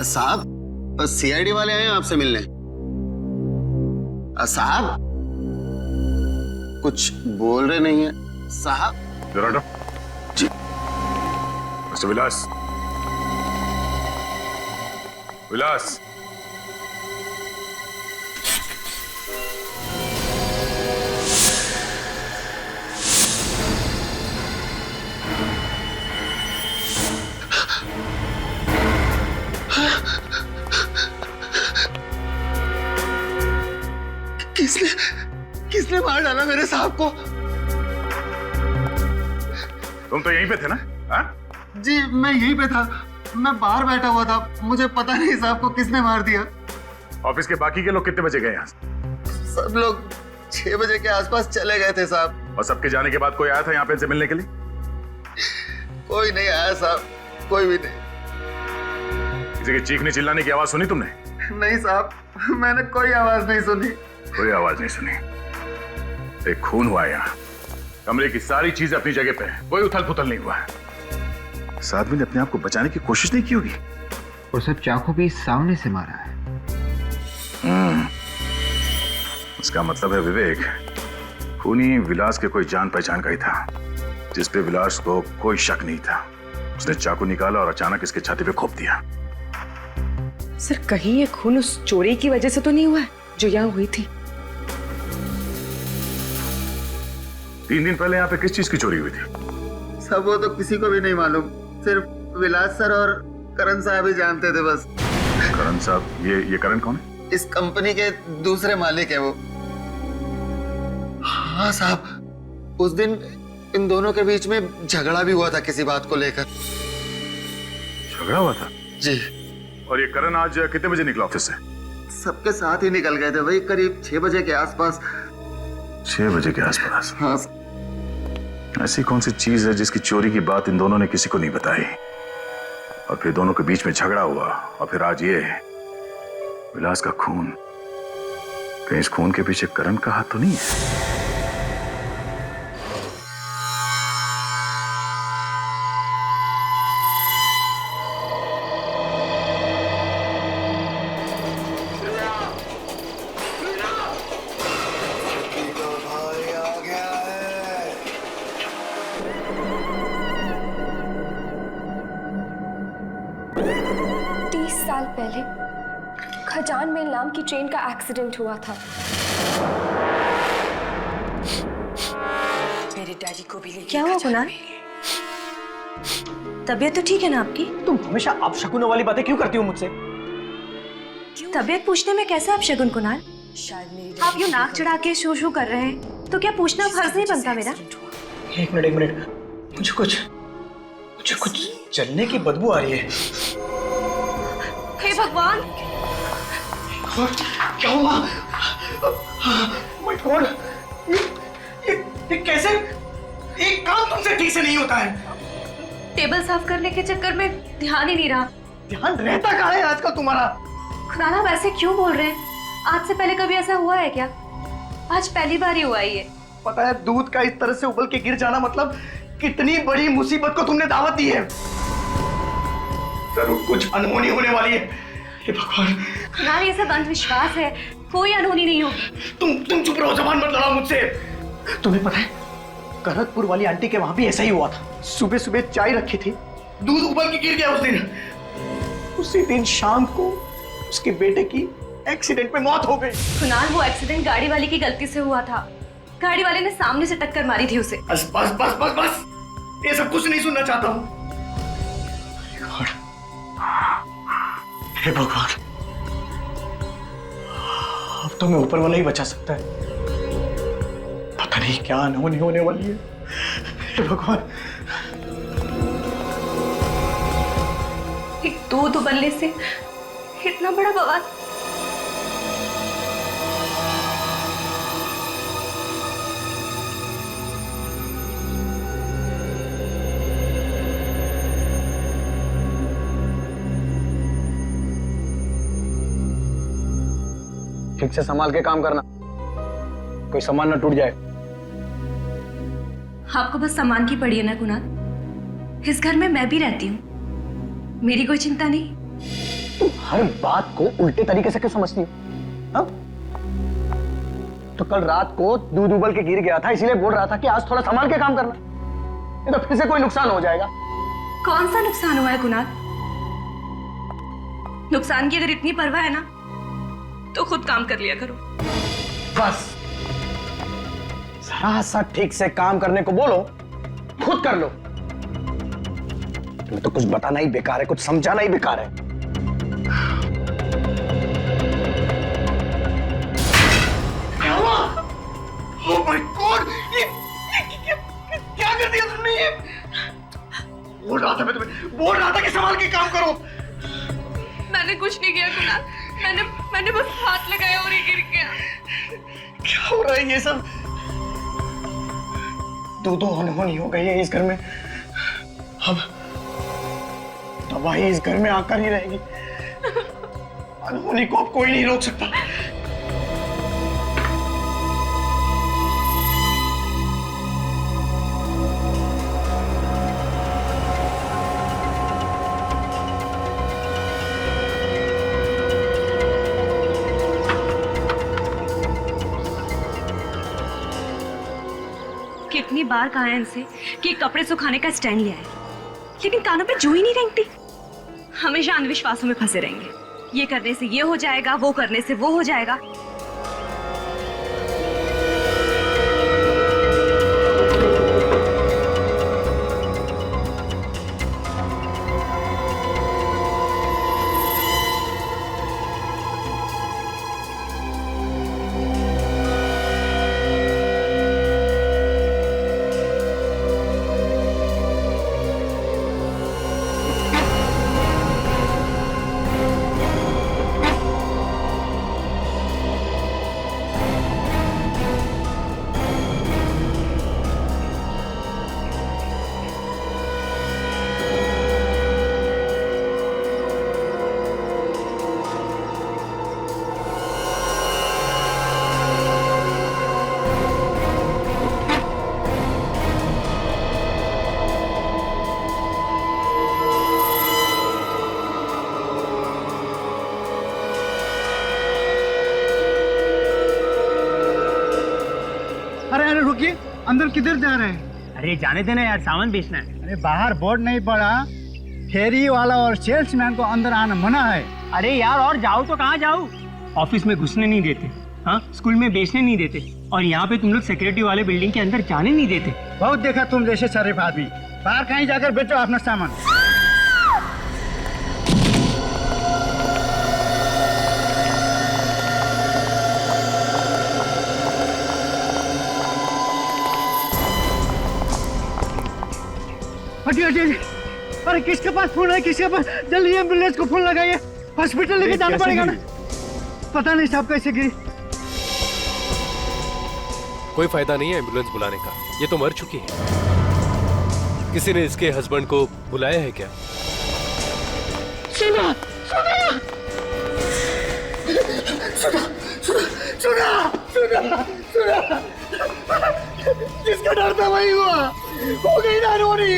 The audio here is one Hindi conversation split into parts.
साहब, सीआईडी वाले आए हैं आपसे मिलने। साहब, कुछ बोल रहे नहीं है साहब। जरा जी। मिस्टर विलास, विलास, किसने मार डाला मेरे साहब को? तुम तो यहीं पे थे ना? हाँ? जी, मैं यहीं पे था। मैं बाहर बैठा हुआ था, मुझे पता नहीं साहब को किसने मार दिया। ऑफिस के बाकी के लोग कितने बजे गए यहाँ से? सब लोग 6 बजे के आसपास चले गए थे साहब। और सबके जाने के बाद कोई आया था यहाँ पे इनसे मिलने के लिए? कोई नहीं आया साहब, कोई भी नहीं। किसी के चीखने चिल्लाने की आवाज सुनी तुमने? नहीं साहब, मैंने कोई आवाज नहीं सुनी। कोई आवाज नहीं सुनी? एक खून हुआ है यहाँ। कमरे की सारी चीजें अपनी जगह पे है, कोई उथल पुथल नहीं हुआ है। इस आदमी ने अपने आप को बचाने की कोशिश नहीं की होगी। उसे चाकू भी सामने से मारा है। उसका मतलब है विवेक, खूनी विलास के कोई जान पहचान का ही था, जिस पे विलास को कोई शक नहीं था। उसने चाकू निकाला और अचानक इसके छाती पे घोंप दिया। सर, कहीं ये खून उस चोरी की वजह से तो नहीं हुआ है जो यहाँ हुई थी? 3 दिन पहले यहाँ पे किस चीज की चोरी हुई थी? सब वो तो किसी को भी नहीं मालूम, सिर्फ विलास सर और करण साहब ही जानते थे बस। करण साहब? ये करण कौन है? इस कंपनी के दूसरे मालिक है वो। हाँ साहब, उस दिन इन दोनों के बीच में झगड़ा भी हुआ था किसी बात को लेकर। झगड़ा हुआ था? जी। और ये करण आज कितने बजे निकला ऑफिस से? सबके साथ ही निकल गए थे, वही करीब 6 बजे के आसपास। 6 बजे के आसपास? हाँ। ऐसी कौन सी चीज है जिसकी चोरी की बात इन दोनों ने किसी को नहीं बताई, और फिर दोनों के बीच में झगड़ा हुआ, और फिर आज ये विलास का खून। कहीं इस खून के पीछे करण का हाथ तो नहीं है? साल पहले खजान मेल नाम की ट्रेन का एक्सीडेंट हुआ था। मेरे डैडी को भी क्या हुआ कुणाल? तबीयत तो ठीक है ना आपकी? तुम हमेशा आप शकुनों वाली बातें क्यों करती हो मुझसे? तबीयत पूछने में कैसे आप शगुन कुणाल? आप यूं नाक चढ़ा के शू शू कर रहे हैं तो क्या पूछना फर्ज नहीं बनता मेरा? एक मिनट, मुझे कुछ जलने की बदबू आ रही है। हे भगवान! क्या हुआ? My God! ये कैसे? एक काम तुमसे ठीक से नहीं होता है। टेबल साफ करने के चक्कर में ध्यान ही नहीं रहा। ध्यान रहता कहाँ है आजकल तुम्हारा? कुणाल, आप ऐसे क्यों बोल रहे हैं? आज से पहले कभी ऐसा हुआ है क्या? आज पहली बार ही हुआ है ये। पता है दूध का इस तरह से उबल के गिर जाना मतलब कितनी बड़ी मुसीबत को तुमने दावत दी है। जरूर कुछ अनहोनी होने वाली है। हे भगवान! कुणाल, ये सब अंधविश्वास है, कोई अनहोनी नहीं होगी। तुम चुप रहो, जबान मत लड़ाओ मुझसे। तुम्हें पता है करतपुर वाली आंटी के वहां भी ऐसा ही हुआ था। सुबह सुबह चाय रखी थी, दूध उबल के गिर गया उस दिन। उसी दिन शाम को उसके बेटे की एक्सीडेंट में मौत हो गई। कुणाल, वो एक्सीडेंट गाड़ी वाले की गलती से हुआ था। गाड़ी वाले ने सामने से टक्कर मारी थी उसे। बस बस बस बस बस, ये सब कुछ नहीं सुनना चाहता हूँ। हे भगवान, अब तो मैं ऊपर वाला ही बचा सकता है। पता नहीं क्या अनहोनी होने वाली है। हे भगवान! एक दूध उबलने से इतना बड़ा बवाल। ठीक से संभाल के काम करना, कोई सामान न टूट जाए। आपको बस सामान की पड़ी है ना कुणाल? इस घर में मैं भी रहती हूँ, मेरी कोई चिंता नहीं। तुम हर बात को उल्टे तरीके से क्यों समझती हो? हाँ? तो कल रात को दूध उबल के गिर गया था, इसीलिए बोल रहा था कि आज थोड़ा संभाल के काम करना, नहीं तो फिर से कोई नुकसान हो जाएगा। कौन सा नुकसान हुआ है कुणाल? नुकसान की अगर इतनी परवाह है ना तो खुद काम कर लिया करो। बस जरा सा ठीक से काम करने को बोलो, खुद कर लो। तुम्हें तो कुछ बताना ही बेकार है, कुछ समझाना ही बेकार है। क्या हुआ? Oh my God! ये क्या कर दिया तुमने? ये बोल रहा था मैं तुम्हें, बोल रहा था कि संभाल के काम करो। मैंने कुछ नहीं किया कुणाल, मैंने बस हाथ लगाया और ये गिर गया। क्या हो रहा है ये सब? दो अनहोनी हो गई है इस घर में। अब तबाही इस घर में आकर ही रहेगी। अनहोनी को अब कोई नहीं रोक सकता। कितनी बार कहा है इनसे कि कपड़े सुखाने का स्टैंड लिया है, लेकिन कानों पे जू ही नहीं रेंगती। हमेशा अंधविश्वासों में फंसे रहेंगे। ये करने से ये हो जाएगा, वो करने से वो हो जाएगा। अरे रुकिए, अंदर किधर जा रहे हैं? अरे जाने देना यार, सामान बेचना है। अरे बाहर बोर्ड नहीं पड़ा, फेरी वाला और सेल्समैन को अंदर आना मना है। अरे यार और जाओ तो कहाँ जाओ? ऑफिस में घुसने नहीं देते, हाँ, स्कूल में बेचने नहीं देते, और यहाँ पे तुम लोग सिक्योरिटी वाले बिल्डिंग के अंदर जाने नहीं देते। बहुत देखा तुम जैसे शरीफ आदमी। बाहर कहीं जाकर बेचो अपना सामान। हटिए। अरे किसके पास फोन है? किसके पास? जल्दी एम्बुलेंस को फोन लगाइए, हॉस्पिटल लेके जाना पड़ेगा ना। पता नहीं साहब कैसे गिरी। कोई फायदा नहीं है एम्बुलेंस बुलाने का, ये तो मर चुकी है। किसी ने इसके हस्बैंड को बुलाया है क्या? सुना जिसका डर था वही हुआ, हो गई ना रोनी।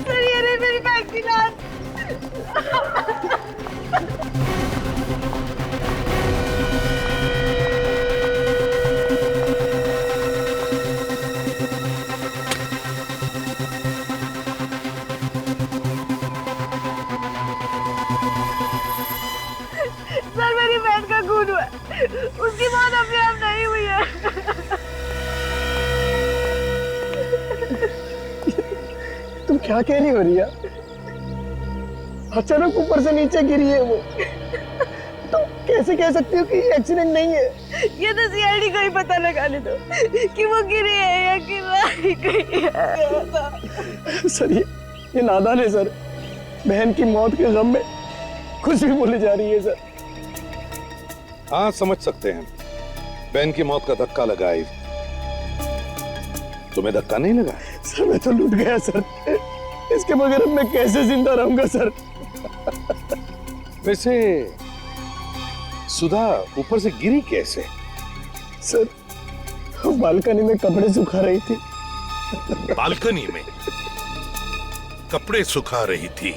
अरे मेरी बैग की लात। सर मेरी बहन का खून हुआ, उसकी मौत अपने आप नहीं हुई है। तुम क्या कह रही हो रिया? अचानक ऊपर से नीचे गिरी है वो, तो कैसे कह सकती हो कि एक्सीडेंट नहीं है? ये तो सीआईडी को ही पता लगाने दो कि वो गिरी है या गिरी गई है। सर ये नादान है सर। बहन की मौत के गम में कुछ भी बोली जा रही है सर। हाँ समझ सकते हैं, बहन की मौत का धक्का लगा है। तुम्हें धक्का नहीं लगा? सर मैं तो लूट गया सर, इसके बगैर मैं कैसे जिंदा रहूंगा सर? वैसे सुधा ऊपर से गिरी कैसे? सर बालकनी में कपड़े सुखा रही थी। बालकनी में कपड़े सुखा रही थी?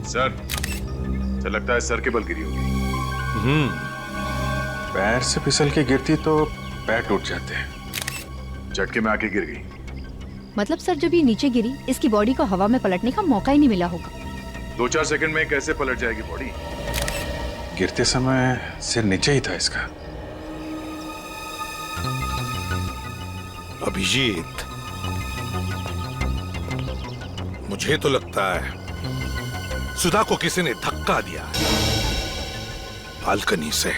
सर लगता है सर के बल गिरी होगी। पैर से फिसल के गिरती तो पैर टूट जाते हैं, झटके में आके गिर गई। मतलब सर जब ये नीचे गिरी इसकी बॉडी को हवा में पलटने का मौका ही नहीं मिला होगा। 2-4 सेकंड में कैसे पलट जाएगी बॉडी? गिरते समय सिर नीचे ही था इसका। अभिजीत, मुझे तो लगता है सुधा को किसी ने धक्का दिया बालकनी से।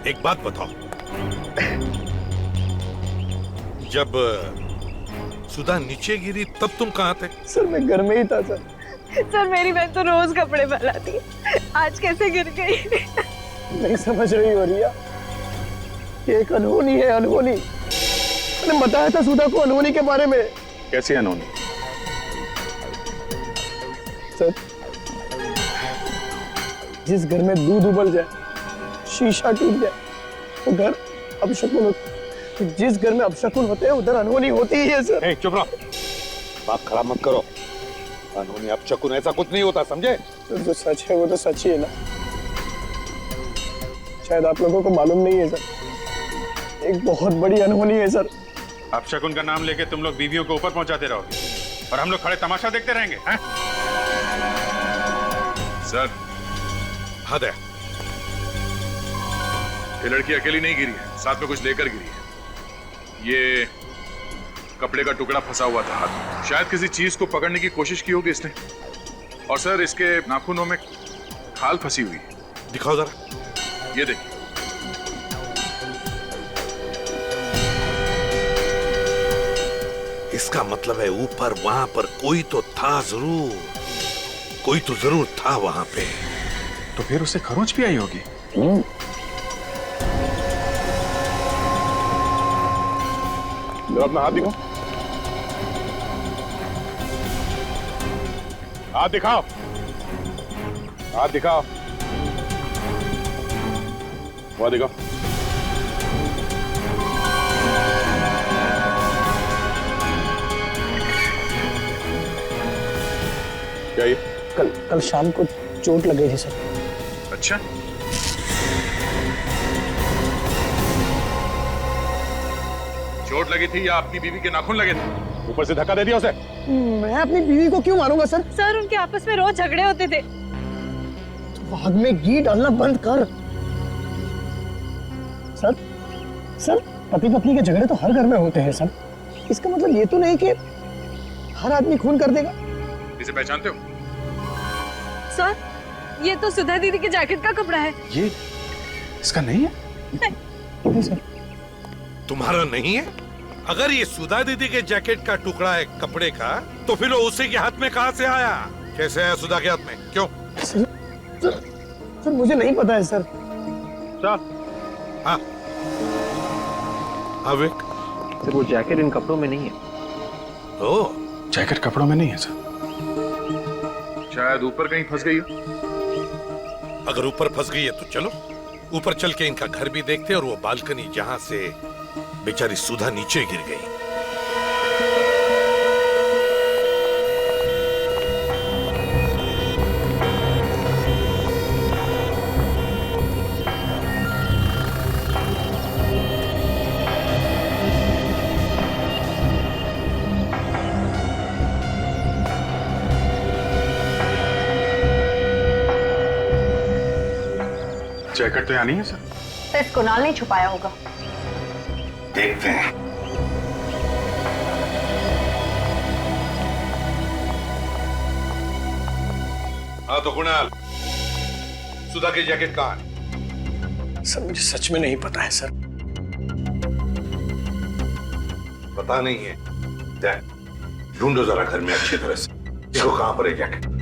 एक बात बताओ, जब सुधा नीचे गिरी तब तुम कहां थे? सर मैं घर में ही था सर। सर मेरी बहन तो रोज कपड़े फैलाती है, आज कैसे गिर गई? नहीं समझ रही हो रिया, ये एक अनहोनी है, अनहोनी। मैंने बताया था सुधा को अनहोनी के बारे में। कैसी अनहोनी? सर जिस घर में दूध उबल जाए, शीशा टूट जाए, वो घर अपशकुन होता है। जिस घर में अपशकुन होते हैं उधर अनहोनी होती ही है सर। चुप रहो, बात खराब मत करो। अनहोनी अपशकुन ऐसा कुछ नहीं होता, समझे? सर जो सच है वो तो सच ही है ना। शायद आप लोगों को मालूम नहीं है सर, एक बहुत बड़ी अनहोनी है सर। अपशकुन का नाम लेके तुम लोग बीवियों को ऊपर पहुंचाते रहोगे और हम लोग खड़े तमाशा देखते रहेंगे, हैं? सर हद है। ये लड़की अकेली नहीं गिरी है, साथ में कुछ लेकर गिरी है। ये कपड़े का टुकड़ा फंसा हुआ था हाथ में, शायद किसी चीज को पकड़ने की कोशिश की होगी इसने। और सर इसके नाखूनों में खाल फंसी हुई है। दिखाओ जरा, ये देखिए। इसका मतलब है ऊपर वहां पर कोई तो था जरूर, कोई तो जरूर था वहां पे। तो फिर उसे खरोंच भी आई होगी। अपना हाथ दिखाओ, हाथ दिखाओ, हाथ दिखाओ, वहां दिखाओ। क्या ये? कल शाम को चोट लग गई थी सर। अच्छा, चोट लगी थी या आपकी बीवी के नाखून लगे थे? ऊपर से धक्का दे दिया उसे। मैं अपनी बीवी को क्यों मारूंगा सर? सर उनके आपस में रोज झगड़े होते थे। तो आग में घी डालना बंद कर। सर पति पत्नी के झगड़े तो हर घर में होते हैं सर। इसका मतलब ये तो नहीं कि हर आदमी खून कर देगा। इसे पहचानते हो? सर ये तो सुधा दीदी के जैकेट का कपड़ा है। ये इसका नहीं है? नहीं सर। तुम्हारा नहीं है? अगर ये सुधा दीदी के जैकेट का टुकड़ा है कपड़े का, तो फिर वो उसी के हाथ में कहां से आया? कैसे आया सुधा के हाथ में? क्यों? सर मुझे नहीं पता है सर। हाँ विक, सर वो जैकेट इन कपड़ों में नहीं है। ओह, जैकेट कपड़ों में नहीं है सर, शायद ऊपर कहीं फंस गई हो। अगर ऊपर फंस गई है तो चलो ऊपर चल के इनका घर भी देखते हैं और वो बालकनी जहां से बेचारी सुधा नीचे गिर गई। जैकेट तो यहाँ नहीं है सर। सिर्फ कुणाल ने छुपाया होगा। देखते हैं। हाँ तो कुणाल, सुधा की जैकेट कहाँ है? सर मुझे सच में नहीं पता है सर। पता नहीं है? ढूंढो जरा घर में अच्छी तरह से, देखो कहां पर है जैकेट।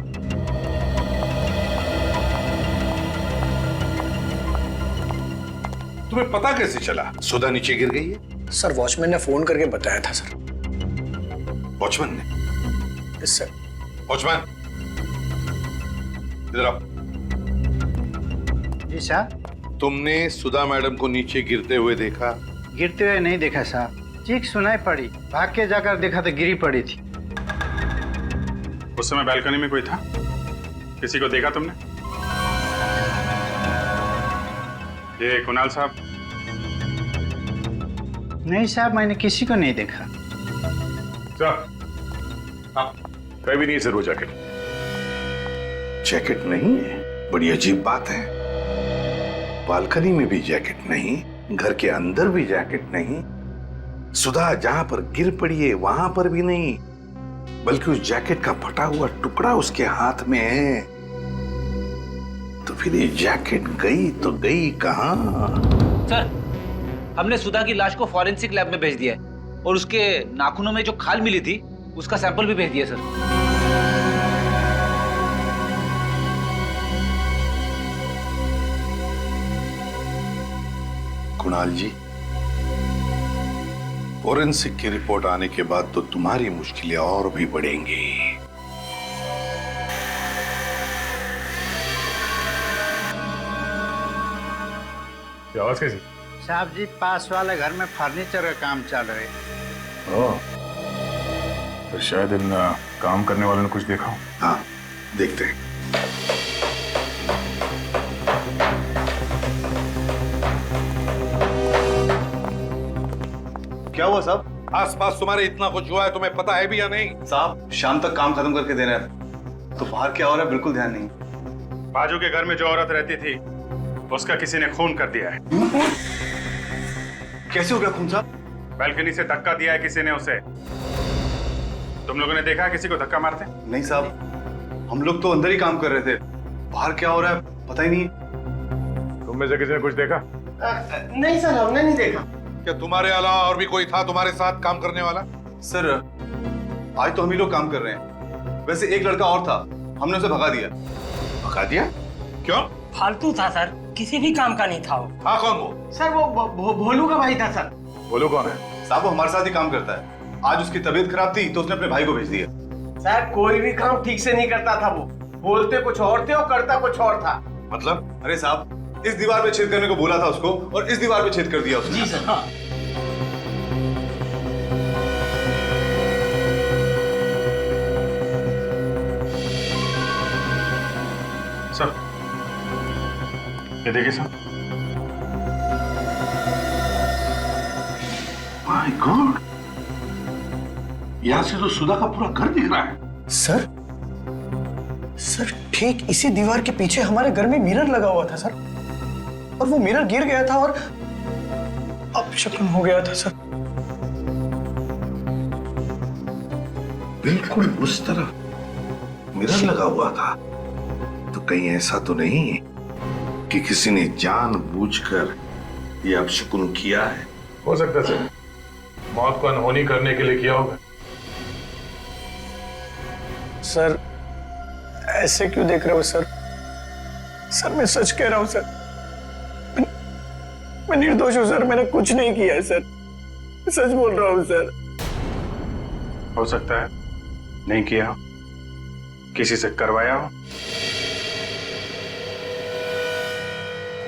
तुम्हें पता कैसे चला सुधा नीचे गिर गई है? सर वॉचमैन ने फोन करके बताया था सर। वॉचमैन ने? Yes sir. वॉचमैन इधर आओ। जी सर। तुमने सुधा मैडम को नीचे गिरते हुए देखा? गिरते हुए नहीं देखा साहब, चीख सुनाई पड़ी, भाग के जाकर देखा तो गिरी पड़ी थी। उस समय बालकनी में कोई था? किसी को देखा तुमने? ये कुणाल साहब? नहीं साहब, मैंने किसी को नहीं देखा। कहीं भी नहीं सर वो जैकेट। जैकेट नहीं है? बड़ी अजीब बात है। बालकनी में भी जैकेट नहीं, घर के अंदर भी जैकेट नहीं, सुधा जहां पर गिर पड़ी है वहां पर भी नहीं, बल्कि उस जैकेट का फटा हुआ टुकड़ा उसके हाथ में है। तो फिर ये जैकेट गई तो गई कहां? सर, हमने सुधा की लाश को फॉरेंसिक लैब में भेज दिया है और उसके नाखूनों में जो खाल मिली थी उसका सैंपल भी भेज दिया सर। कुणाल जी, फॉरेंसिक की रिपोर्ट आने के बाद तो तुम्हारी मुश्किलें और भी बढ़ेंगी। आवाज कैसी? साहब जी, पास वाले घर में फर्नीचर का काम चल रहा है। ओह, तो शायद इन काम करने वालों ने कुछ देखा हो। हाँ, देखते हैं। क्या हुआ साहब? आसपास तुम्हारे इतना कुछ हुआ है, तुम्हें पता है भी या नहीं? साहब, शाम तक काम खत्म करके देना है, तो बाहर क्या हो रहा है बिल्कुल ध्यान नहीं। बाजू के घर में जो औरत रहती थी उसका किसी ने खून कर दिया है। कैसे हो गया खून साहब? बालकनी से धक्का दिया है किसी ने उसे। तुम लोगों ने देखा किसी को धक्का मारते? नहीं साहब, हम लोग तो अंदर ही काम कर रहे थे, बाहर क्या हो रहा है पता ही नहीं। तुम में से किसी ने कुछ देखा? नहीं सर, हमने नहीं देखा। क्या तुम्हारे अलावा और भी कोई था तुम्हारे साथ काम करने वाला? सर, आज तो हम ही लोग काम कर रहे हैं, वैसे एक लड़का और था, हमने उसे भगा दिया। भगा दिया? क्यों? फालतू था सर, किसी भी काम का नहीं था वो। हाँ, कौन वो? सर वो भोलू का भाई था सर। भोलू कौन है? साहब, वो हमारे साथ ही काम करता है। आज उसकी तबीयत खराब थी तो उसने अपने भाई को भेज दिया। सर, कोई भी काम ठीक से नहीं करता था वो, बोलते कुछ और थे और करता कुछ और था। मतलब? अरे साहब, इस दीवार पे छेद करने को बोला था उसको और इस दीवार पे छेद कर दिया उसने। जी सर। हाँ। सर, ये देखिए सर। माय गॉड, यहां से तो सुधा का पूरा घर दिख रहा है। सर, ठीक इसी दीवार के पीछे हमारे घर में मिरर लगा हुआ था सर, और वो मिरर गिर गया था और अपशकुन हो गया था सर। बिल्कुल उस तरफ मिरर लगा हुआ था, तो कहीं ऐसा तो नहीं कि किसी ने जानबूझकर ये अपशकुन किया है? हो सकता है सर, मौत को अनहोनी करने के लिए किया होगा। सर, ऐसे क्यों देख रहे हो सर? सर, मैं सच कह रहा हूं सर, मैं निर्दोष हूं सर, मैंने कुछ नहीं किया है सर, मैं सच बोल रहा हूं सर। हो सकता है नहीं किया हो, किसी से करवाया हो।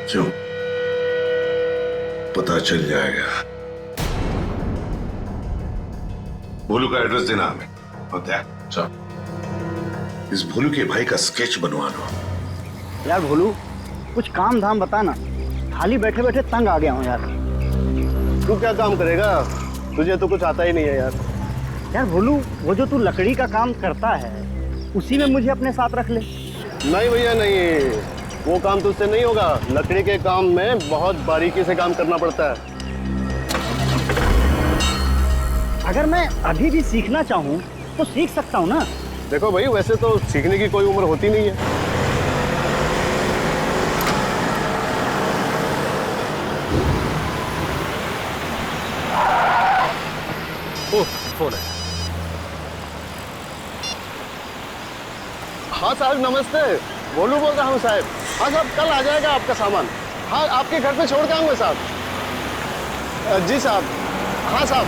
जो पता चल जाएगा। भोलू का एड्रेस देना हमें। होता है इस भोलू के भाई का स्केच बनवा लो। यार भोलू, कुछ काम धाम बता ना, खाली बैठे बैठे तंग आ गया हूँ यार। तू क्या काम करेगा? तुझे तो कुछ आता ही नहीं है यार। यार भोलू, वो जो तू लकड़ी का काम करता है उसी में मुझे अपने साथ रख ले। नहीं भैया नहीं, वो काम तुझसे नहीं होगा। लकड़ी के काम में बहुत बारीकी से काम करना पड़ता है। अगर मैं अभी भी सीखना चाहूँ तो सीख सकता हूँ ना। देखो भाई, वैसे तो सीखने की कोई उम्र होती नहीं है। ओह, फोन है। हाँ साहब, नमस्ते। भोलू बोल रहा हूँ साहब। हाँ साहब, कल आ जाएगा आपका सामान। हाँ, आपके घर पे छोड़ के आऊंगा साहब। जी साहब। हाँ साहब।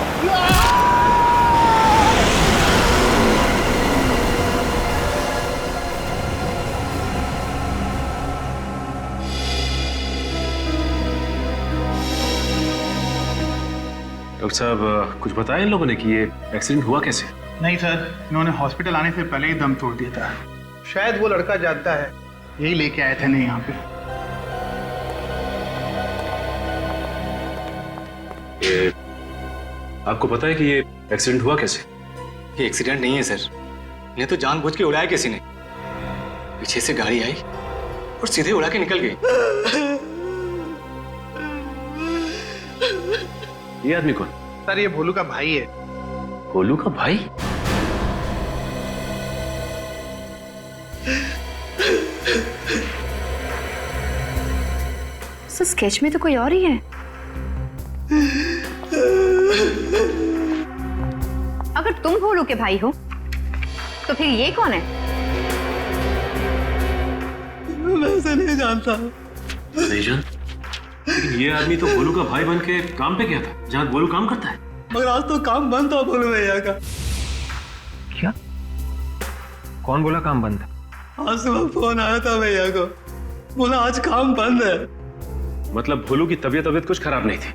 डॉक्टर साहब कुछ बताया इन लोगों ने कि ये एक्सीडेंट हुआ कैसे? नहीं सर, इन्होंने हॉस्पिटल आने से पहले ही दम तोड़ दिया था। शायद वो लड़का जानता है, यही लेके आए थे नहीं यहाँ पे। ये आपको पता है कि ये एक्सीडेंट हुआ कैसे? ये एक्सीडेंट नहीं है सर, इन्हें तो जानबूझ के उड़ाया किसी ने। पीछे से गाड़ी आई और सीधे उड़ा के निकल गई। ये आदमी कौन? सर ये भोलू का भाई है। भोलू का भाई? सर स्केच में तो कोई और ही है। अगर तुम भोलू के भाई हो तो फिर ये कौन है? मैं उसे नहीं जानता। नहीं जान? लेकिन ये आदमी तो भोलू का भाई बन के काम पे गया था जहाँ भोलू काम करता है। मगर आज तो काम बंद था भोलू भैया का। क्या? कौन बोला काम बंद था? आज सुबह फोन आया था भैया को, बोला आज काम बंद है। मतलब भोलू की तबीयत कुछ खराब नहीं थी,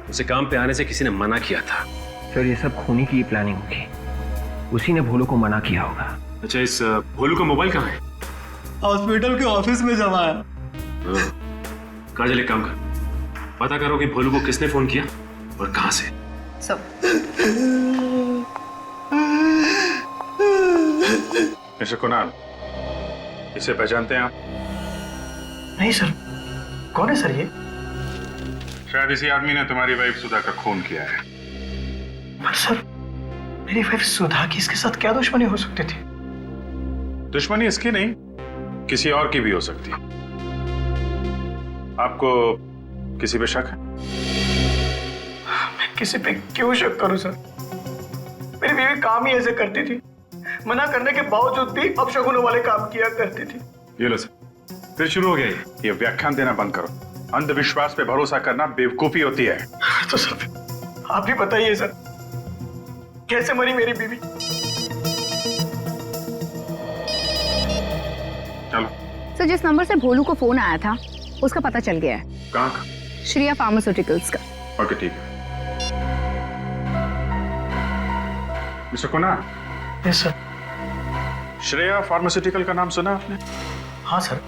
उसे काम पे आने से किसी ने मना किया था। सर ये सब खूनी की प्लानिंग होगी, उसी ने भोलू को मना किया होगा। अच्छा इस भोलू का मोबाइल कहाँ है? हॉस्पिटल के ऑफिस में जमा है। काजल एक काम कर, पता करो कि भोलू को किसने फोन किया और कहां से। मिस्टर कुणाल, इसे पहचानते हैं आप? नहीं सर, कौन है सर ये? शायद इसी आदमी ने तुम्हारी वाइफ सुधा का खून किया है। पर सर मेरी वाइफ सुधा की इसके साथ क्या दुश्मनी हो सकती थी? दुश्मनी इसकी नहीं, किसी और की भी हो सकती है। आपको किसी पे शक है? मैं किसी पे क्यों शक करूं सर? मेरी बीवी काम ही ऐसे करती थी, मना करने के बावजूद भी अपशगुनों वाले काम किया करती थी। ये लो सर, फिर शुरू हो गया ये व्याख्यान देना बंद करो। अंधविश्वास पे भरोसा करना बेवकूफी होती है। तो सर आप भी बताइए सर, कैसे मरी मेरी बीवी? चलो। सर जिस नंबर से भोलू को फोन आया था उसका पता चल गया है। कहाँ का? श्रेया फार्मास्यूटिकल्स का। ओके ठीक है। Mister Kunal. Yes sir. Shreya pharmaceutical का नाम सुना आपने? हाँ सर,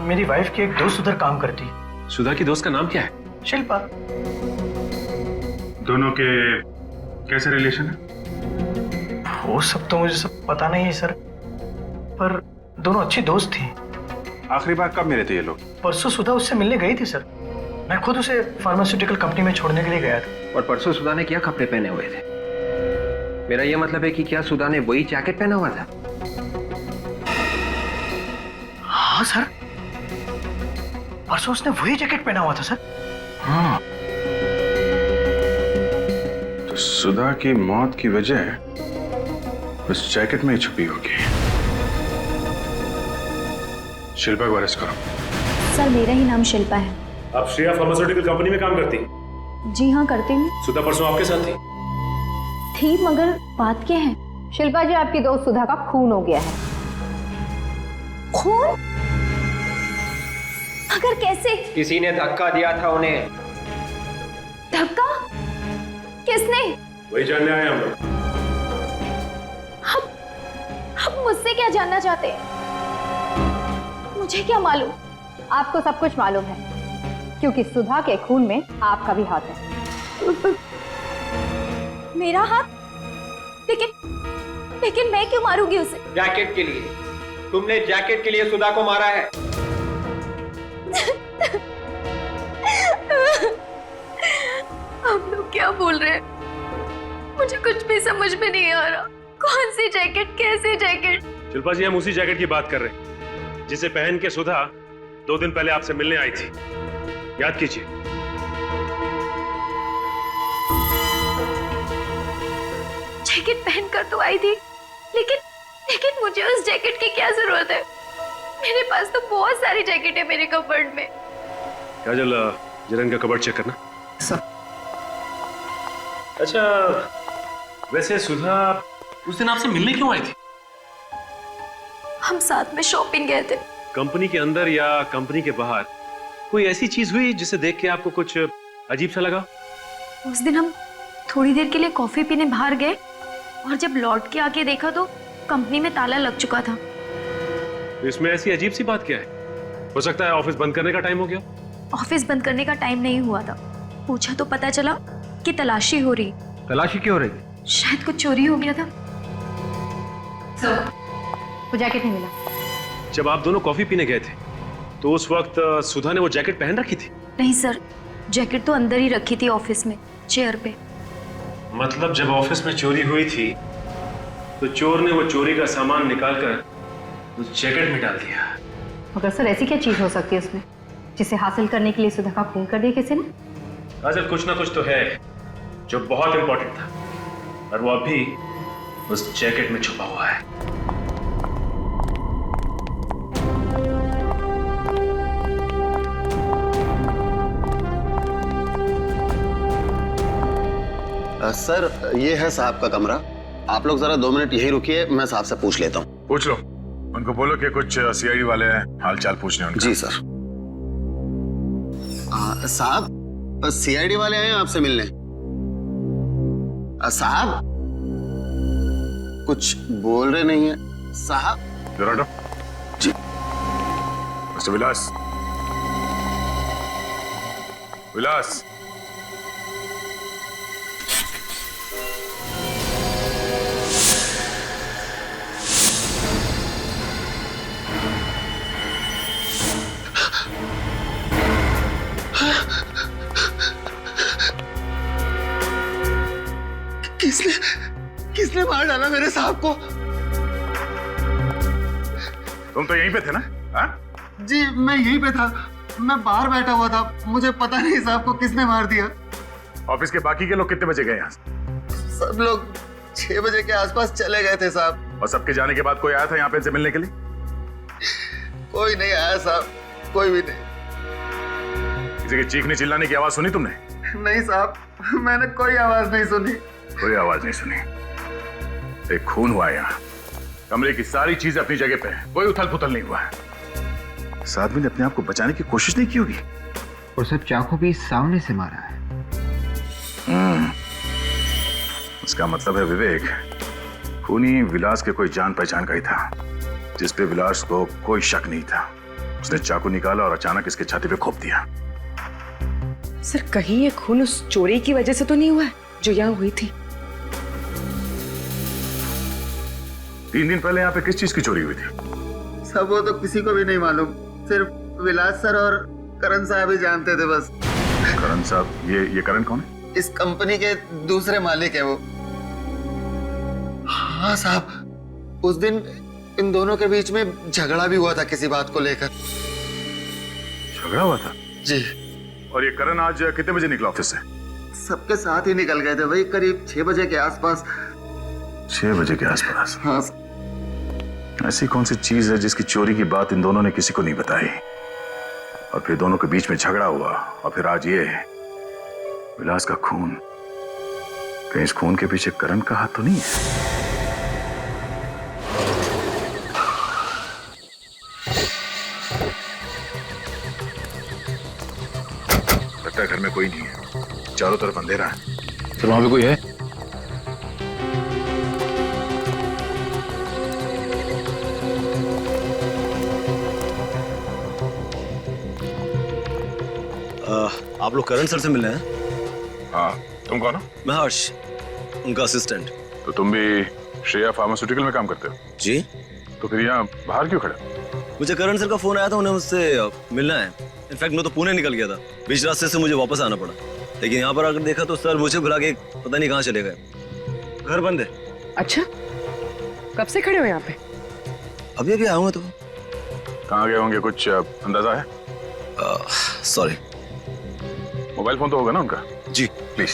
मेरी वाइफ की एक दोस्त उधर काम करती है। सुधा की दोस्त का नाम क्या है? शिल्पा। दोनों के कैसे रिलेशन है? वो सब तो मुझे सब पता नहीं है सर, पर दोनों अच्छी दोस्त थी। आखिरी बार कब मिले थे ये लोग? परसों सुधा उससे मिलने गई थी सर, मैं खुद उसे फार्मास्यूटिकल कंपनी में छोड़ने के लिए गया था। और परसों सुधा ने क्या कपड़े पहने हुए थे? मेरा यह मतलब है कि क्या सुधा ने वही जैकेट पहना हुआ था? हाँ सर, परसों उसने वही जैकेट पहना हुआ था सर। हाँ। तो सुधा की मौत की वजह उस जैकेट में ही छुपी होगी। शिल्पा को अरेस्ट करो। सर मेरा ही नाम शिल्पा है। आप श्रेया फार्मास्यूटिकल कंपनी में काम करती? जी हाँ करती हूँ। सुधा परसों आपके साथ थी? थी, मगर बात क्या है? शिल्पा जी आपकी दोस्त सुधा का खून हो गया है। खून? मगर कैसे? किसी ने धक्का दिया था उन्हें। धक्का? किसने? वही जानने आए हम लोग। आप मुझसे क्या जानना चाहते हैं? मुझे क्या मालूम? आपको सब कुछ मालूम है, क्योंकि सुधा के खून में आपका भी हाथ है। मेरा हाथ? लेकिन मैं क्यों मारूंगी उसे? जैकेट के लिए। तुमने जैकेट के लिए सुधा को मारा है। आप लोग क्या बोल रहे हैं? मुझे कुछ भी समझ में नहीं आ रहा। कौन सी जैकेट, कैसी जैकेट? शिल्पा जी हम उसी जैकेट की बात कर रहे हैं जिसे पहन के सुधा 2 दिन पहले आपसे मिलने आई थी, याद कीजिए। जैकेट पहनकर तो आई थी, लेकिन मुझे उस जैकेट की क्या जरूरत है? मेरे पास तो बहुत सारी जैकेट है मेरे कपबोर्ड में। काजल जरा इनका कबर्ड चेक करना। सर। अच्छा, वैसे सुधा उस दिन आपसे मिलने क्यों आई थी? हम साथ में शॉपिंग गए थे। कंपनी के अंदर या कंपनी के बाहर कोई ऐसी चीज हुई जिसे देख के आपको कुछ अजीब सा लगा? उस दिन हम थोड़ी देर के लिए कॉफी पीने बाहर गए और जब लौट के आके देखा तो कंपनी में ताला लग चुका था। तो इसमें ऐसी अजीब सी बात क्या है? हो सकता है ऑफिस बंद करने का टाइम हो गया। ऑफिस बंद करने का टाइम नहीं हुआ था। पूछा तो पता चला कि तलाशी हो रही। तलाशी क्यों हो रही? शायद कुछ चोरी हो गया था। वो जैकेट नहीं मिला। जब आप दोनों कॉफी पीने गए थे तो उस वक्त सुधा ने वो जैकेट पहन रखी थी? नहीं सर, जैकेट तो अंदर ही रखी थी ऑफिस में, चेयर पे। मतलब जब ऑफिस में चोरी हुई थी तो चोर ने वो चोरी का सामान निकालकर उस जैकेट में डाल दिया। मगर सर ऐसी क्या चीज हो सकती है उसमें जिसे हासिल करने के लिए सुधा का खून कर दिया किसी ने? काजल, कुछ ना कुछ तो है जो बहुत इंपॉर्टेंट था और वो अभी उस जैकेट में छुपा हुआ है। सर ये है साहब का कमरा। आप लोग जरा 2 मिनट यही रुकिए, मैं साहब से पूछ लेता हूँ। पूछ लो, उनको बोलो कि कुछ सीआईडी वाले हाल चाल पूछने उनका। जी सर। साहब सीआईडी वाले आए हैं आपसे मिलने। साहब कुछ बोल रहे नहीं है साहब। जरा हटो। जी। मिस्टर विलास, विलास, किसने मार डाला मेरे साहब को? तुम तो यहीं पे थे ना? हाँ? जी मैं यहीं पे था, मैं बाहर बैठा हुआ था, मुझे पता नहीं साहब को किसने मार दिया। ऑफिस के बाकी के लोग कितने बजे गए यहाँ? सब लोग 6 बजे के आसपास चले गए थे साहब। और सबके जाने के बाद कोई आया था यहाँ पे इनसे मिलने के लिए? कोई नहीं आया साहब, कोई भी नहीं। किसी के चीखने चिल्लाने की आवाज सुनी तुमने? नहीं साहब, मैंने कोई आवाज नहीं सुनी। कोई आवाज नहीं सुनी। एक खून हुआ यहाँ, कमरे की सारी चीजें अपनी जगह पे है, कोई उथल पुथल नहीं हुआ है। इस आदमी ने अपने आप को बचाने की कोशिश नहीं की होगी। और सब चाकू भी सामने से मारा है। इसका मतलब है विवेक खूनी विलास के कोई जान पहचान का ही था, जिस पे विलास को कोई शक नहीं था। उसने चाकू निकाला और अचानक इसके छाती पे घोंप दिया। सर कहीं ये खून उस चोरी की वजह से तो नहीं हुआ है जो यहाँ हुई थी? 3 दिन पहले यहाँ पे किस चीज की चोरी हुई थी? सब वो तो किसी को भी नहीं मालूम, सिर्फ विलास सर और करण साहब ही जानते थे बस। करण साहब? ये करण कौन है? इस कंपनी के दूसरे मालिक है वो। हाँ साहब, उस दिन इन दोनों के बीच में झगड़ा भी हुआ था किसी बात को लेकर। झगड़ा हुआ था? जी। और ये करण आज कितने बजे निकला ऑफिस से? सबके साथ ही निकल गए थे, वही करीब 6 बजे के आसपास। 6 बजे के आसपास? हाँ। ऐसी कौन सी चीज है जिसकी चोरी की बात इन दोनों ने किसी को नहीं बताई, और फिर दोनों के बीच में झगड़ा हुआ, और फिर आज ये विलास का खून। कहीं इस खून के पीछे करण का हाथ तो नहीं है? लगता है घर में कोई नहीं है, चारों तरफ अंधेरा है। फिर वहां पे कोई है? आप लोग करण सर से मिल रहे हैं? हाँ, तुम कौन हो? मैं हर्ष, उनका असिस्टेंट। तो तुम भी श्रेया फार्मास्यूटिकल में काम करते हो? जी। तो फिर यहाँ बाहर क्यों खड़े? मुझे करण सर का फोन आया था, उन्हें मुझसे मिलना है। इनफैक्ट मैं तो पुणे निकल गया था, बीच रास्ते से मुझे वापस आना पड़ा। लेकिन यहाँ पर आकर देखा तो सर मुझे भुला के पता नहीं कहाँ चले गए। घर बंद है। अच्छा, कब से खड़े हो यहाँ पे? अभी अभी आया हूँ। तो कहाँ गए होंगे, कुछ अंदाजा है? सॉरी। मोबाइल फोन तो होगा ना उनका? जी। प्लीज।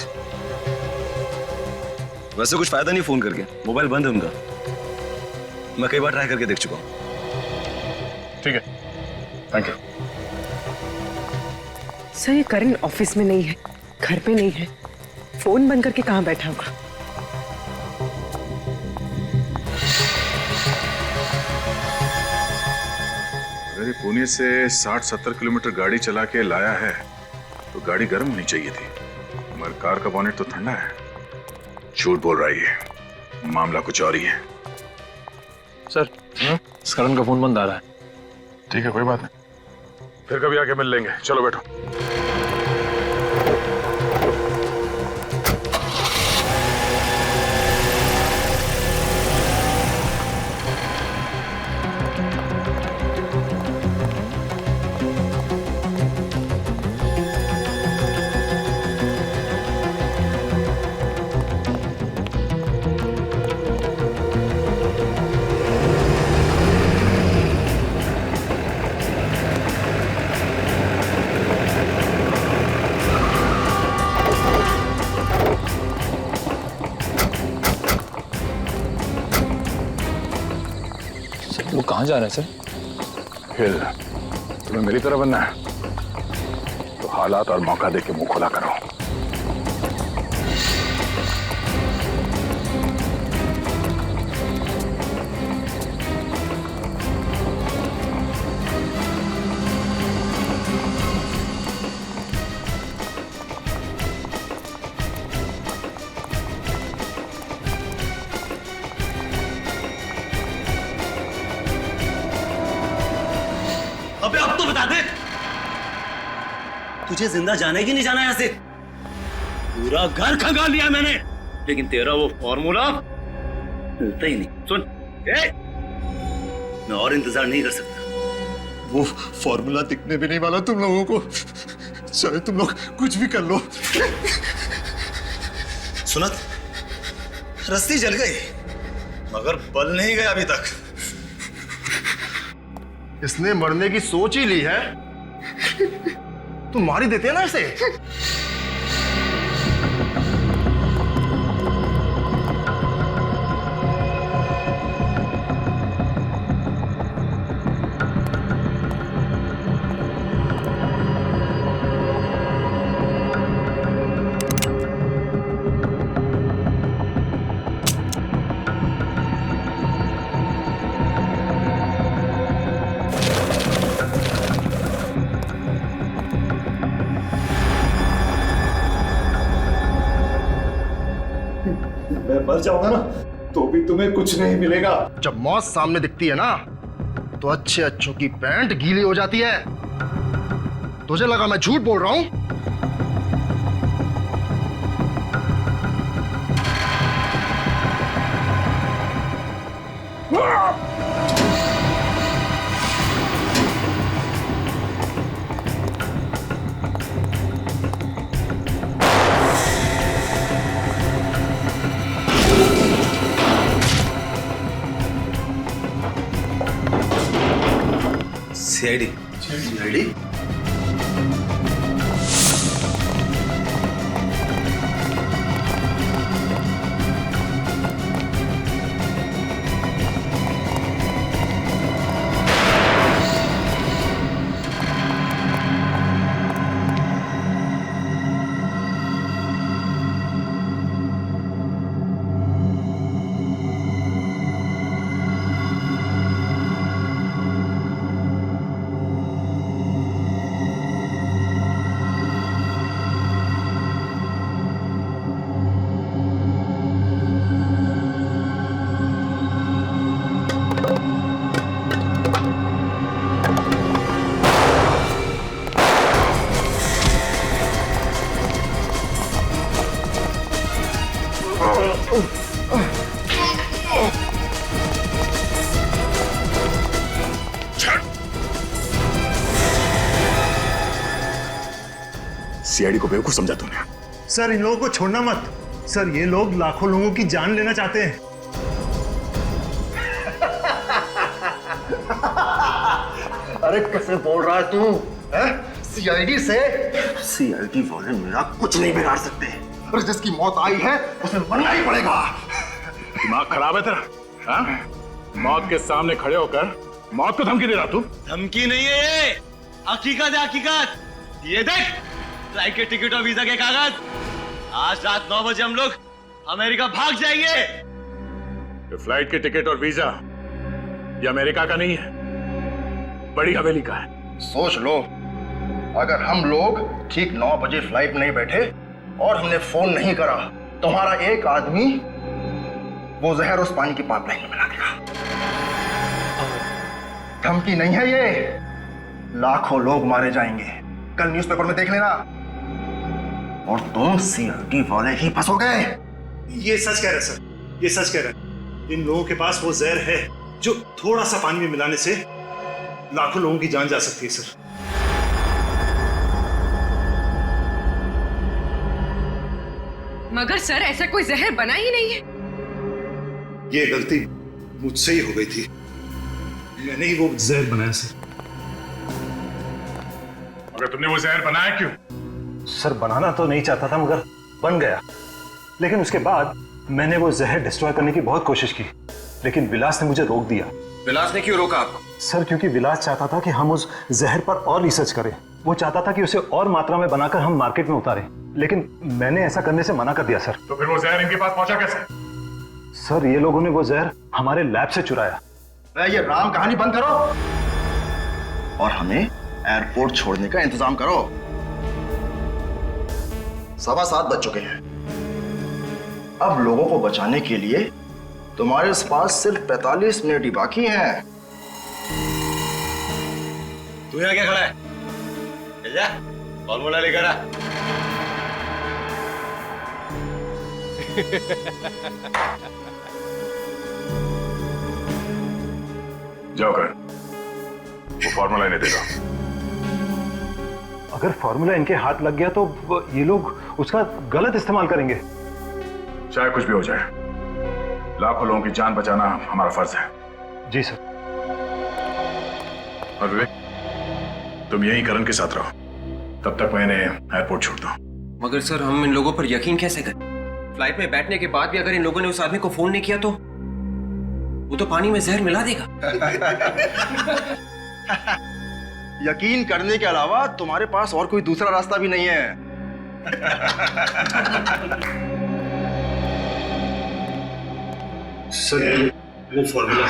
वैसे कुछ फायदा नहीं फोन करके, मोबाइल बंद है उनका। मैं कई बार ट्राई करके देख चुका हूँ। ठीक है, थैंक यू। सर ये करण ऑफिस में नहीं है, घर पे नहीं है, फोन बंद करके कहाँ बैठा होगा? अगर ये पुणे से 60-70 किलोमीटर गाड़ी चला के लाया है तो गाड़ी गर्म होनी चाहिए थी, मगर कार का बॉनेट तो ठंडा है। झूठ बोल रही है, मामला कुछ और ही है। सर, इस करण का फोन बंद आ रहा है। ठीक है, कोई बात नहीं, फिर कभी आके मिल लेंगे। चलो बैठो। वो कहाँ जा रहा है सर? फिर तुम्हें मेरी तरह बनना है तो हालात और मौका देके मुंह खुला करो। अबे अब तो बता दे, तुझे जिंदा जाना है कि नहीं जाना यहाँ से? पूरा घर खंगाल लिया मैंने, लेकिन तेरा वो फॉर्मूला मिलता ही नहीं। सुन, मैं और इंतजार नहीं कर सकता। वो फॉर्मूला दिखने भी नहीं वाला तुम लोगों को, चाहे तुम लोग कुछ भी कर लो। सुनत, रस्सी जल गई मगर बल नहीं गया अभी तक। इसने मरने की सोच ही ली है, तुम मार ही देते हैं ना इसे। मैं मर जाऊंगा ना तो भी तुम्हें कुछ नहीं मिलेगा। जब मौत सामने दिखती है ना तो अच्छे अच्छों की पैंट गीली हो जाती है। तुझे लगा मैं झूठ बोल रहा हूं? सीआईडी। सीआईडी? सीआईडी को बेवकूफ समझा तूने। सर इन लोगों को छोड़ना मत। सर ये लोग लाखों लोगों की जान लेना चाहते हैं। अरे कैसे बोल रहा है तू? सीआईडी से? सीआईडी वाले मेरा कुछ नहीं बिगाड़ सकते। और जिसकी मौत आई है उसे मरना ही पड़ेगा। दिमाग खराब है तेरा? हाँ? मौत के सामने खड़े होकर मौत को धमकी दे रहा तू? धमकी नहीं है ये, हकीकत है हकीकत। ये देख, फ्लाइट के टिकट और वीजा के कागज। आज रात 9 बजे हम लोग अमेरिका भाग जाएंगे। ये फ्लाइट के टिकट और वीजा ये अमेरिका का नहीं है, बड़ी हवेली का है। सोच लो, अगर हम लोग ठीक 9 बजे फ्लाइट में नहीं बैठे और हमने फोन नहीं करा, तुम्हारा एक आदमी वो जहर उस पानी की पाइपलाइन में मिला देगा। धमकी नहीं है ये, लाखों लोग मारे जाएंगे, कल न्यूज़पेपर में देख लेना। और तुम सीआईडी वाले ही फंसोगे। ये सच कह रहे सर, ये सच कह रहे। इन लोगों के पास वो जहर है जो थोड़ा सा पानी में मिलाने से लाखों लोगों की जान जा सकती है सर। मगर सर ऐसा कोई जहर बना ही नहीं है। ये गलती मुझसे ही हो गई थी, मैंने ही वो जहर बनाया सर। मगर तुमने वो जहर बनाया क्यों? सर बनाना तो नहीं चाहता था मगर बन गया। लेकिन उसके बाद मैंने वो जहर डिस्ट्रॉय करने की बहुत कोशिश की, लेकिन विलास ने मुझे रोक दिया। विलास ने क्यों रोका आपको? सर क्योंकि विलास चाहता था कि हम उस जहर पर और रिसर्च करें। वो चाहता था कि उसे और मात्रा में बनाकर हम मार्केट में उतारें, लेकिन मैंने ऐसा करने से मना कर दिया सर। तो फिर वो जहर इनके पास पहुंचा कैसे? सर ये लोगों ने वो जहर हमारे लैब से चुराया। ये राम कहानी बंद करो और हमें एयरपोर्ट छोड़ने का इंतजाम करो। 7:15 बज चुके हैं। अब लोगों को बचाने के लिए तुम्हारे पास सिर्फ 45 मिनट ही बाकी हैं। तू यहाँ क्या खड़ा है? जा फॉर्मूला लेकर आ। जाओ कर, वो फॉर्मूला इन्हें देगा। अगर फॉर्मूला इनके हाथ लग गया तो ये लोग उसका गलत इस्तेमाल करेंगे। चाहे कुछ भी हो जाए, लाखों लोगों की जान बचाना हमारा फर्ज है। जी सर। और विवेक, तुम यहीं करण के साथ रहो, तब तक मैं इन्हें एयरपोर्ट छोड़ता हूं। मगर सर हम इन लोगों पर यकीन कैसे करें? फ्लाइट में बैठने के बाद भी अगर इन लोगों ने उस आदमी को फोन नहीं किया तो वो तो पानी में जहर मिला देगा। यकीन करने के अलावा तुम्हारे पास और कोई दूसरा रास्ता भी नहीं है। सर वो फॉर्मूला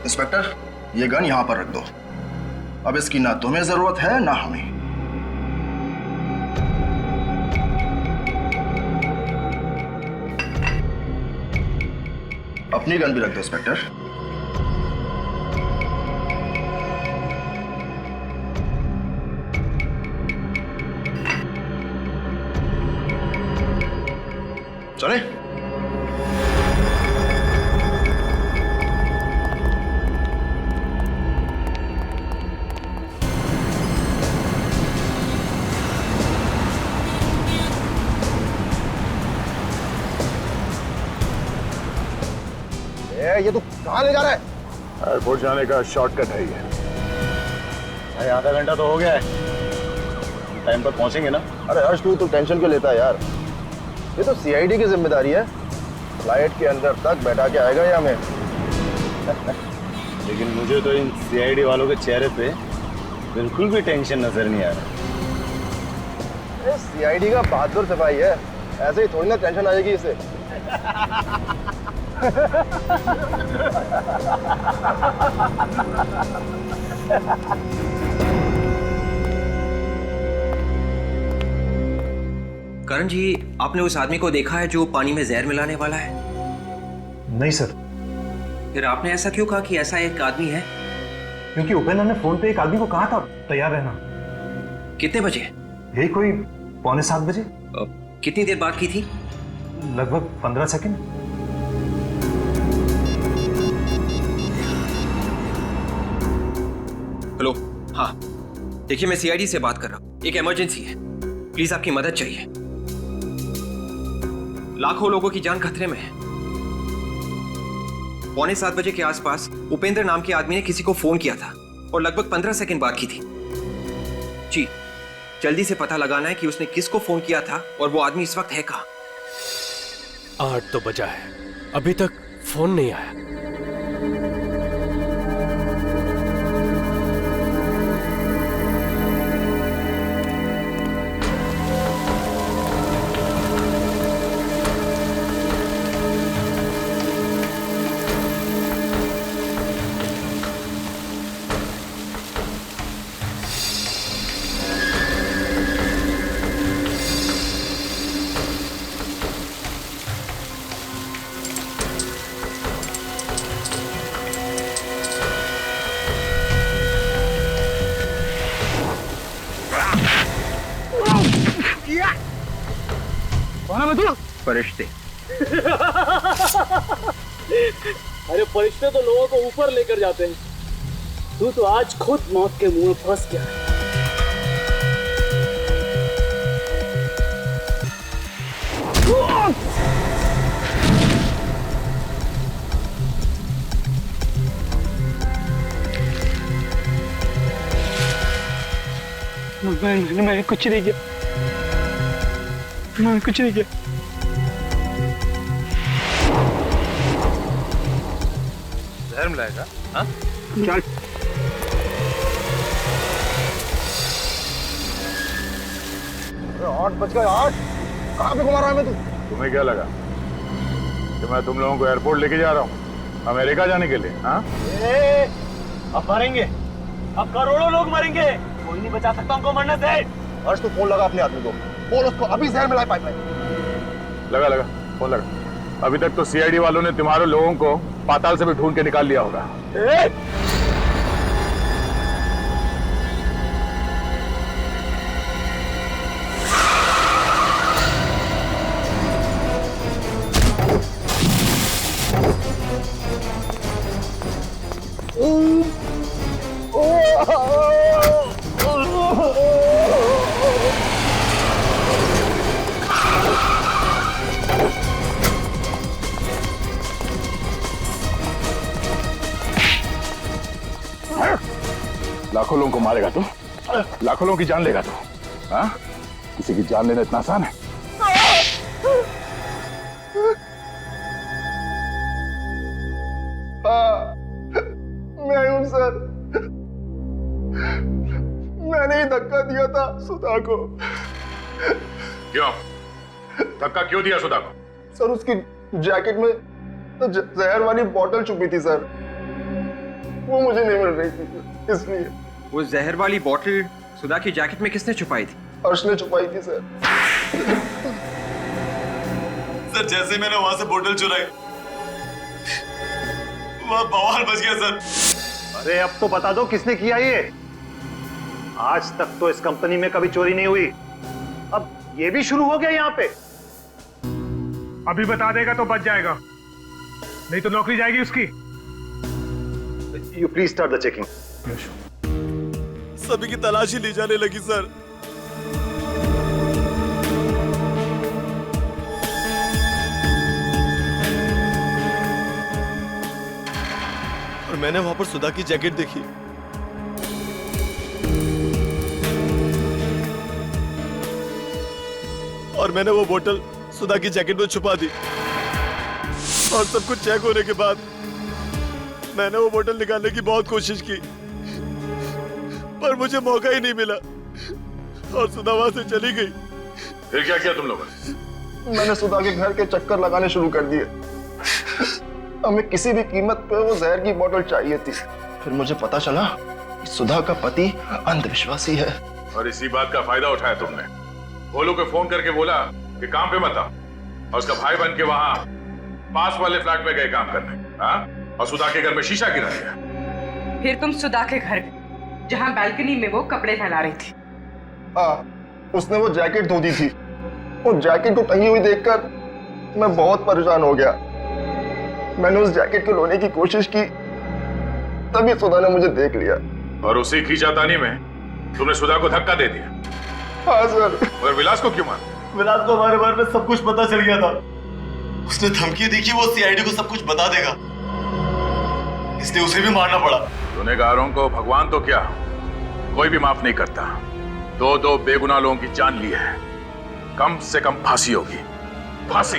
इंस्पेक्टर, ये गन यहां पर रख दो। अब इसकी ना तुम्हें जरूरत है ना हमें। अपनी गन भी रख दो इंस्पेक्टर। चले। ये तू कहाँ ले जा रहा है? एयरपोर्ट जाने का शॉर्टकट है ये। भाई आधा घंटा तो हो गया है, टाइम पर पहुंचेंगे ना? अरे हर्ष, तू टेंशन क्यों लेता है यार? ये तो सीआईडी की जिम्मेदारी है। फ्लाइट के अंदर तक बैठा के आएगा ये हमें। लेकिन मुझे तो इन सीआईडी वालों के चेहरे पे बिल्कुल भी टेंशन नजर नहीं आ रहा। सीआईडी का बहादुर सिपाही है, ऐसे ही थोड़ी ना टेंशन आएगी इसे। करण जी, आपने उस आदमी को देखा है जो पानी में जहर मिलाने वाला है? नहीं सर। फिर आपने ऐसा क्यों कहा कि ऐसा एक आदमी है? क्योंकि उपेंद्र ने फोन पे एक आदमी को कहा था तैयार रहना। कितने बजे? यही कोई 6:45 बजे। कितनी देर बात की थी? लगभग 15 सेकंड। हेलो, हाँ देखिए, मैं सीआईडी से बात कर रहा हूँ। एक इमरजेंसी है, प्लीज आपकी मदद चाहिए। लाखों लोगों की जान खतरे में है। 6:45 बजे के आसपास उपेंद्र नाम के आदमी ने किसी को फोन किया था और लगभग 15 सेकंड बात की थी। जी, जल्दी से पता लगाना है कि उसने किसको फोन किया था और वो आदमी इस वक्त है कहाँ। 8 तो बजा है, अभी तक फोन नहीं आया। फरिश्ते। अरे फरिश्ते तो लोगों को ऊपर लेकर जाते हैं, तू तो आज खुद मौत के मुंह में फंस गया है। मैंने कुछ नहीं किया, मैंने कुछ नहीं किया। जहर मिलाएगा? हाँ? चल। आठ बज गए, 8 कहाँ पे घुमा रहा है मैं तू? तुम्हें क्या लगा कि मैं तुम लोगों को एयरपोर्ट लेके जा रहा हूँ अमेरिका जाने के लिए? हाँ? अब मरेंगे, अब करोड़ों लोग मरेंगे, कोई नहीं बचा सकता उनको मरने से। हर्ष तू फोन लगा अपने आदमी को, बोल उसको अभी जहर मिलाए पाइपलाइन। लगा फोन लगा। अभी तक तो सीआईडी वालों ने तुम्हारे लोगों को पाताल से भी ढूंढ के निकाल लिया होगा। लाखों लोगों को मारेगा तू, लाखों लोगों की जान लेगा तू। हाँ? किसी की जान लेना इतना आसान है? हाँ, मैं हूं सर, मैंने ही धक्का दिया था सुधा को। क्यों धक्का क्यों दिया सुधा को? सर उसकी जैकेट में तो जहर वाली बोतल छुपी थी सर, वो मुझे नहीं मिल रही थी इसलिए। वो जहर वाली बोतल सुधा की जैकेट में किसने छुपाई थी? हर्ष ने छुपाई थी सर। सर जैसे मैंने वहां से बोतल चुराई वहां बवाल बच गया सर। अरे अब तो बता दो किसने किया ये? आज तक तो इस कंपनी में कभी चोरी नहीं हुई, अब ये भी शुरू हो गया यहाँ पे। अभी बता देगा तो बच जाएगा, नहीं तो नौकरी जाएगी उसकी। You please start the checking. सभी की तलाशी ली जाने लगी सर। और मैंने वहां पर सुधा की जैकेट देखी। और मैंने वो बोतल सुधा की जैकेट में छुपा दी। और सब कुछ चेक होने के बाद मैंने वो बोतल निकालने की बहुत कोशिश की, पर मुझे मौका ही नहीं मिला और सुधा वहां से चली गई। फिर क्या किया तुम लोगों ने? मैंने सुधा के घर के चक्कर लगाने शुरू कर दिए। हमें किसी भी कीमत पे वो जहर की बोतल चाहिए थी। फिर मुझे पता चला कि सुधा का पति अंधविश्वासी है। और इसी बात का फायदा उठाया तुमने। भोलू को फोन करके बोला कि काम पे मत आओ, और उसका भाई बन के वहां पास वाले फ्लैट में गए काम करने। हाँ? और सुधा के घर में शीशा गिरा दिया। फिर तुम सुधा के घर गए जहां बालकनी में वो कपड़े फैला रही थी। हाँ, उसने वो जैकेट धो दी थी। वो जैकेट को टंगी हुई देखकर मैं बहुत परेशान हो गया। मैंने उस जैकेट को लोने की कोशिश की, तभी सुधा ने मुझे देख लिया। और उसी खींचातानी में तुमने सुधा को धक्का दे दिया। हाँ सर। और विलास को क्यों मारा? विलास को हमारे बारे में सब कुछ पता चल गया था। उसने धमकी दी कि वो सीआईडी को सब कुछ बता देगा, इसलिए उसे भी मारना पड़ा। गुनहगारों को भगवान तो क्या कोई भी माफ नहीं करता। दो बेगुनाह लोगों की जान ली है, कम से कम फांसी होगी, फांसी।